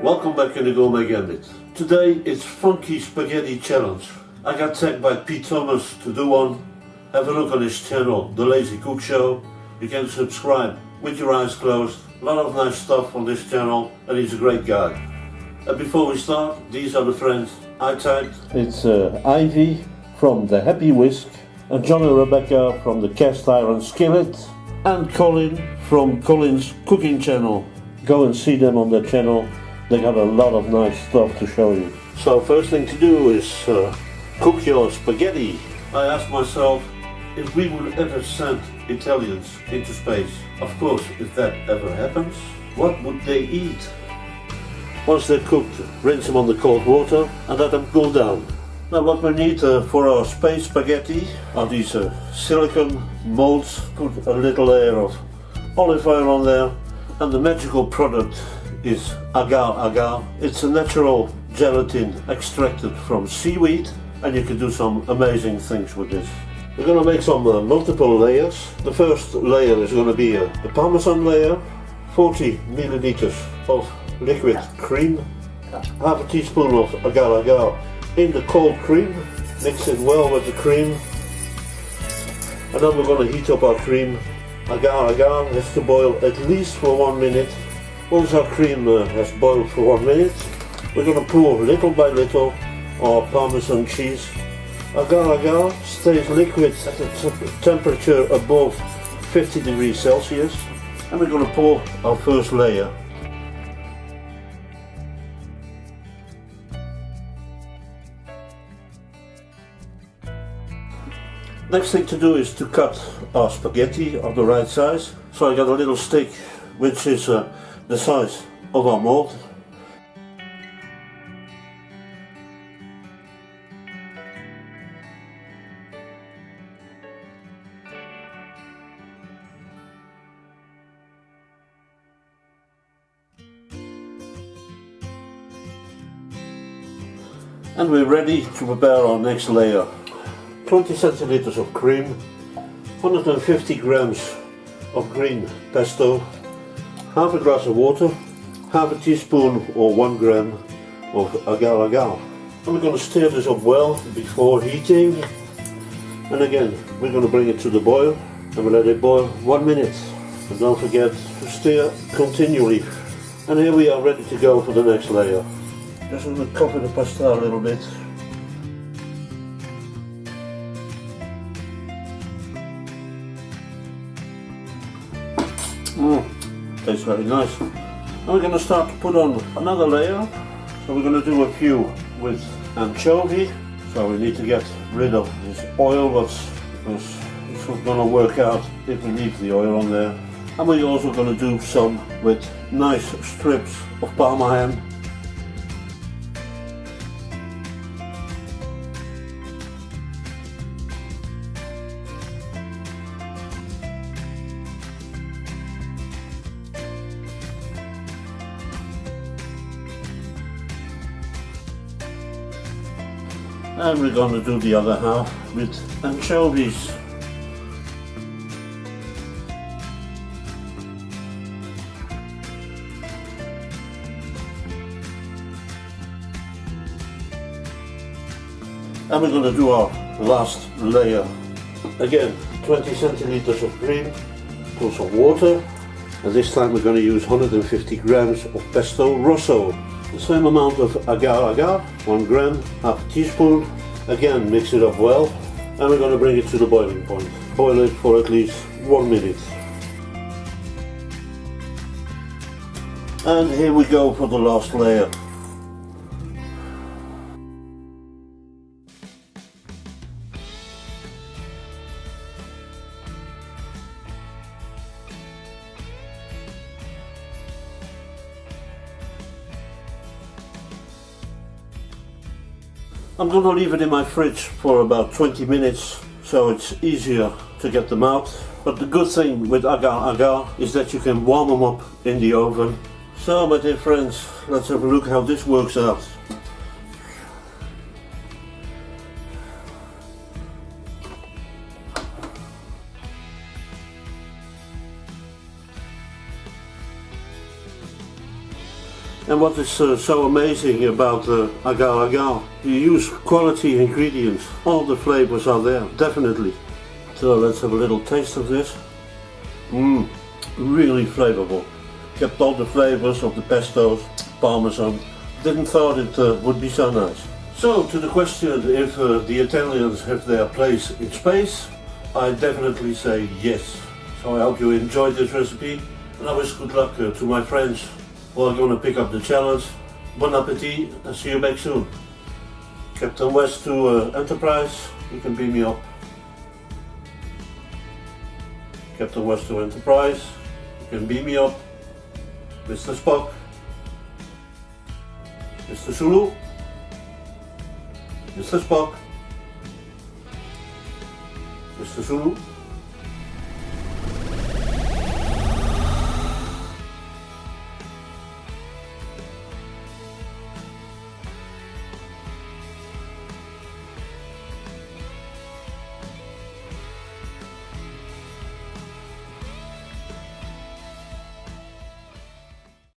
Welcome back in the Gourmet Gambit. Today it's Funky Spaghetti Challenge. I got tagged by Pete Thomas to do one. Have a look on his channel, The Lazy Cook Show. You can subscribe with your eyes closed. A lot of nice stuff on this channel and he's a great guy. And before we start, these are the friends I tagged. It's Ivy from the Happy Whisk, and John&Rebecca from the CastIronSkillet, and Colin from Colin's cooking channel. Go and see them on their channel. They got a lot of nice stuff to show you. So first thing to do is cook your spaghetti. I asked myself if we would ever send Italians into space. Of course, if that ever happens, what would they eat? Once they're cooked, rinse them on the cold water and let them cool down. Now what we need for our space spaghetti are these silicone molds. Put a little layer of olive oil on there, and the magical product is Agar-agar. It's a natural gelatin extracted from seaweed, and you can do some amazing things with this. We're going to make some multiple layers. The first layer is going to be a Parmesan layer, 40 milliliters of liquid cream, half a teaspoon of Agar-agar in the cold cream, mix it well with the cream, and then we're going to heat up our cream. Agar-agar has to boil at least for 1 minute. Once our cream has boiled for 1 minute, we're going to pour little by little our Parmesan cheese. Agar-agar stays liquid at a temperature above 50 degrees Celsius, and we're going to pour our first layer. Next thing to do is to cut our spaghetti of the right size. So I got a little stick which is the size of our mold. And we're ready to prepare our next layer. 20 centiliters of cream, 150 grams of green pesto, half a glass of water, half a teaspoon or 1 gram of agar-agar. And we're going to stir this up well before heating. And again, we're going to bring it to the boil and we'll let it boil 1 minute. And don't forget to stir continually. And here we are ready to go for the next layer. Just going to cover the pasta a little bit. Tastes very nice. Now we're going to start to put on another layer. So we're going to do a few with anchovy. So we need to get rid of this oil, because it's not going to work out if we leave the oil on there. And we're also going to do some with nice strips of Parma ham. And we're going to do the other half with anchovies. And we're going to do our last layer. Again, 20 centiliters of cream, pour some water, and this time we're going to use 150 grams of pesto rosso. The same amount of agar-agar, 1 gram, half a teaspoon. Again, mix it up well, and we're going to bring it to the boiling point. Boil it for at least 1 minute. And here we go for the last layer. I'm going to leave it in my fridge for about 20 minutes, so it's easier to get them out. But the good thing with agar-agar is that you can warm them up in the oven. So my dear friends, let's have a look how this works out. And what is so amazing about agar-agar, you use quality ingredients. All the flavors are there, definitely. So let's have a little taste of this. Really flavorful. Kept all the flavors of the pestos, parmesan. Didn't thought it would be so nice. So to the question if the Italians have their place in space, I definitely say yes. So I hope you enjoyed this recipe, and I wish good luck to my friends who are going to pick up the challenge. Bon appetit, and see you back soon. Captain West to Enterprise, you can beam me up. Captain West to Enterprise, you can beam me up. Mr. Spock, Mr. Sulu, Mr. Spock, Mr. Sulu.